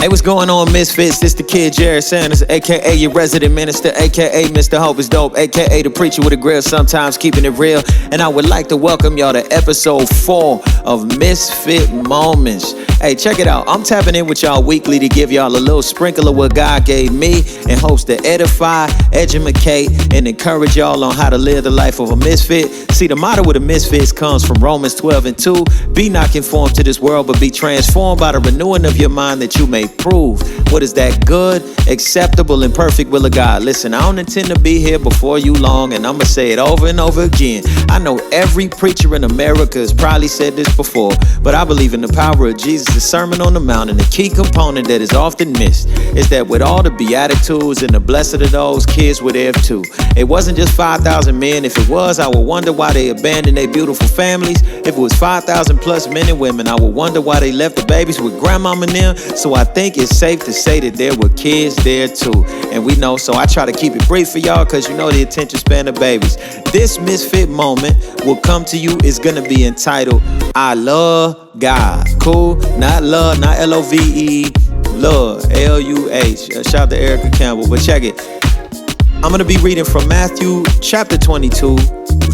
Hey, what's going on, Misfits? This the kid, Jered Sanders, a.k.a. your resident minister, a.k.a. Mr. Hope is Dope, a.k.a. the preacher with a grill, sometimes keeping it real. And I would like to welcome y'all to episode 4 of Misfit Moments. Hey, check it out. I'm tapping in with y'all weekly to give y'all a little sprinkle of what God gave me in hopes to edify, edjumicate, and encourage y'all on how to live the life of a misfit. See, the motto with the Misfits comes from Romans 12:2. Be not conformed to this world, but be transformed by the renewing of your mind, that you may prove what is that good, acceptable, and perfect will of God. Listen, I don't intend to be here before you long, and I'm going to say it over and over again. I know every preacher in America has probably said this before, but I believe in the power of Jesus' Sermon on the Mount, and the key component that is often missed is that with all the Beatitudes and the blessed of those, kids were there too. It wasn't just 5,000 men. If it was, I would wonder why they abandoned their beautiful families. If it was 5,000 plus men and women, I would wonder why they left the babies with grandmama and them. So I think it's safe to say that there were kids there too. And we know, so I try to keep it brief for y'all because you know the attention span of babies. This Misfit moment will come to you is going to be entitled, I Love God. Cool? Not love, not L-O-V-E, love, L-U-H. Shout out to Erica Campbell, but check it. I'm going to be reading from Matthew chapter 22,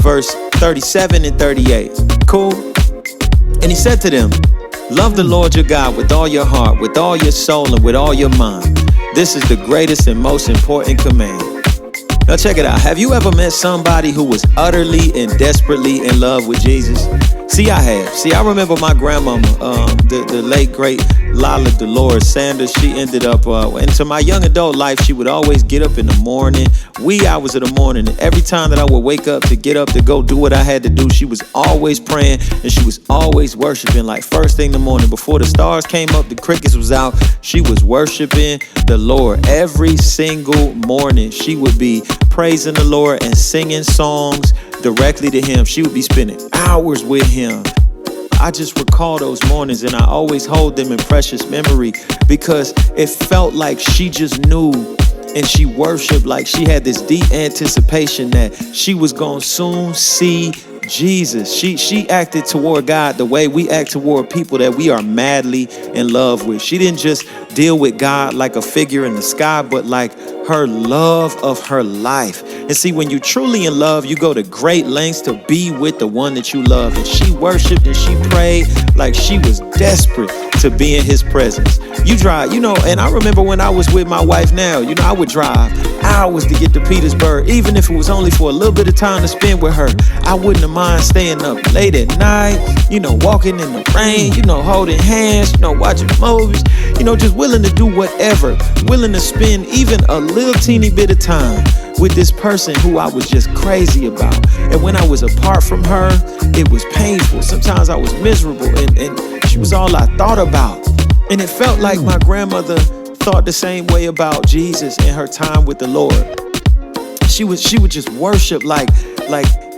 verse 37 and 38. Cool? And he said to them, love the Lord your God with all your heart, with all your soul, and with all your mind. This is the greatest and most important command. Now check it out. Have you ever met somebody who was utterly and desperately in love with Jesus? See, I have. See, I remember my grandmama, the late, great Luh Jered Sanders. She ended up, into my young adult life, she would always get up in the morning, wee hours of the morning. And every time that I would wake up to get up to go do what I had to do, she was always praying and she was always worshiping. Like first thing in the morning, before the stars came up, the crickets was out, she was worshiping the Lord. Every single morning, she would be praising the Lord and singing songs directly to him. She would be spending hours with him. I just recall those mornings and I always hold them in precious memory because it felt like she just knew and she worshiped like she had this deep anticipation that she was going to soon see Jesus. She acted toward God the way we act toward people that we are madly in love with. She didn't just deal with God like a figure in the sky, but like her love of her life. And see, when you're truly in love, you go to great lengths to be with the one that you love. And she worshiped and she prayed like she was desperate to be in his presence. You drive, and I remember when I was with my wife now, I would drive hours to get to Petersburg, even if it was only for a little bit of time to spend with her. I wouldn't have mind staying up late at night, walking in the rain, holding hands, watching movies, just willing to do whatever, willing to spend even a little teeny bit of time with this person who I was just crazy about. And when I was apart from her, it was painful. Sometimes I was miserable and she was all I thought about. And it felt like my grandmother thought the same way about Jesus in her time with the Lord. She would just worship like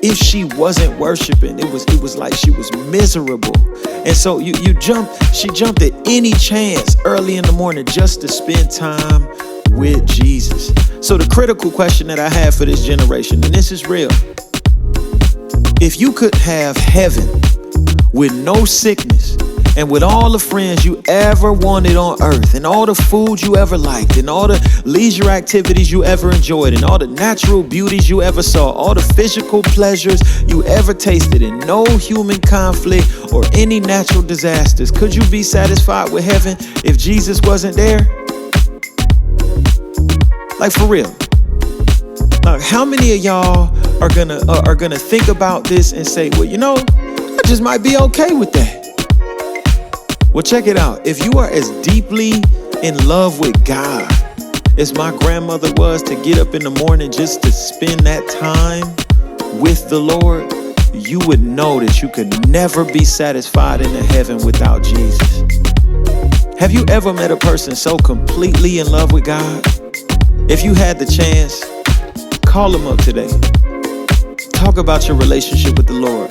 if she wasn't worshiping, it was like she was miserable. And so she jumped at any chance early in the morning just to spend time with Jesus. So the critical question that I have for this generation, and this is real, if you could have heaven with no sickness and with all the friends you ever wanted on earth and all the food you ever liked and all the leisure activities you ever enjoyed and all the natural beauties you ever saw, all the physical pleasures you ever tasted and no human conflict or any natural disasters, could you be satisfied with heaven if Jesus wasn't there? Like for real. Like how many of y'all are gonna think about this and say, well, I just might be okay with that? Well, check it out. If you are as deeply in love with God as my grandmother was to get up in the morning just to spend that time with the Lord, you would know that you could never be satisfied in the heaven without Jesus. Have you ever met a person so completely in love with God? If you had the chance, call them up today. Talk about your relationship with the Lord.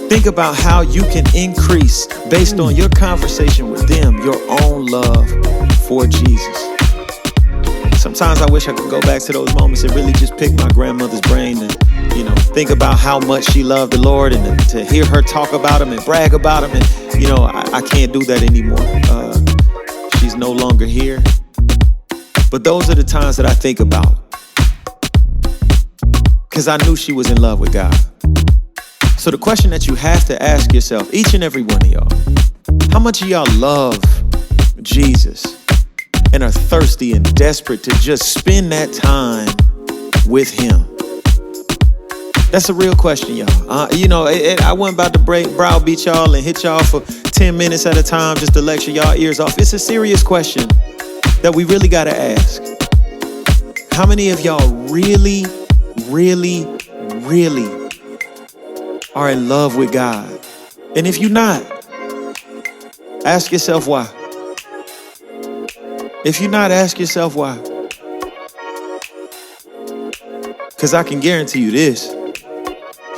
Think about how you can increase, based on your conversation with them, your own love for Jesus. Sometimes I wish I could go back to those moments and really just pick my grandmother's brain and, think about how much she loved the Lord and to hear her talk about him and brag about him. And, I can't do that anymore. she's no longer here. But those are the times that I think about. Because I knew she was in love with God. So the question that you have to ask yourself, each and every one of y'all, how much of y'all love Jesus and are thirsty and desperate to just spend that time with him? That's a real question, y'all. I wasn't about to browbeat y'all and hit y'all for 10 minutes at a time just to lecture y'all ears off. It's a serious question that we really got to ask. How many of y'all really are in love with God? And if you're not, ask yourself why. If you're not, ask yourself why. Because I can guarantee you this.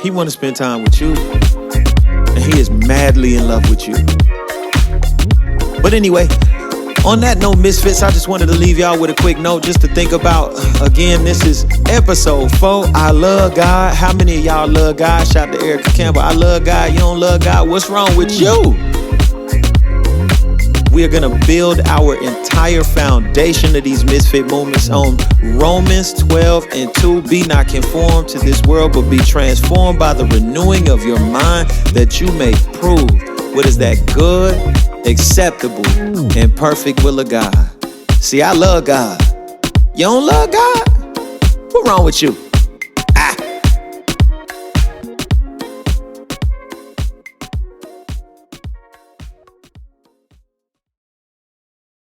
He want to spend time with you. And he is madly in love with you. But anyway, on that note, Misfits, I just wanted to leave y'all with a quick note just to think about. Again, this is episode 4. I love God. How many of y'all love God? Shout out to Erica Campbell. I love God. You don't love God. What's wrong with you? We are going to build our entire foundation of these Misfit moments on Romans 12:2. Be not conformed to this world, but be transformed by the renewing of your mind, that you may prove what is that good, acceptable, and perfect will of God. See, I love God. You don't love God? What's wrong with you?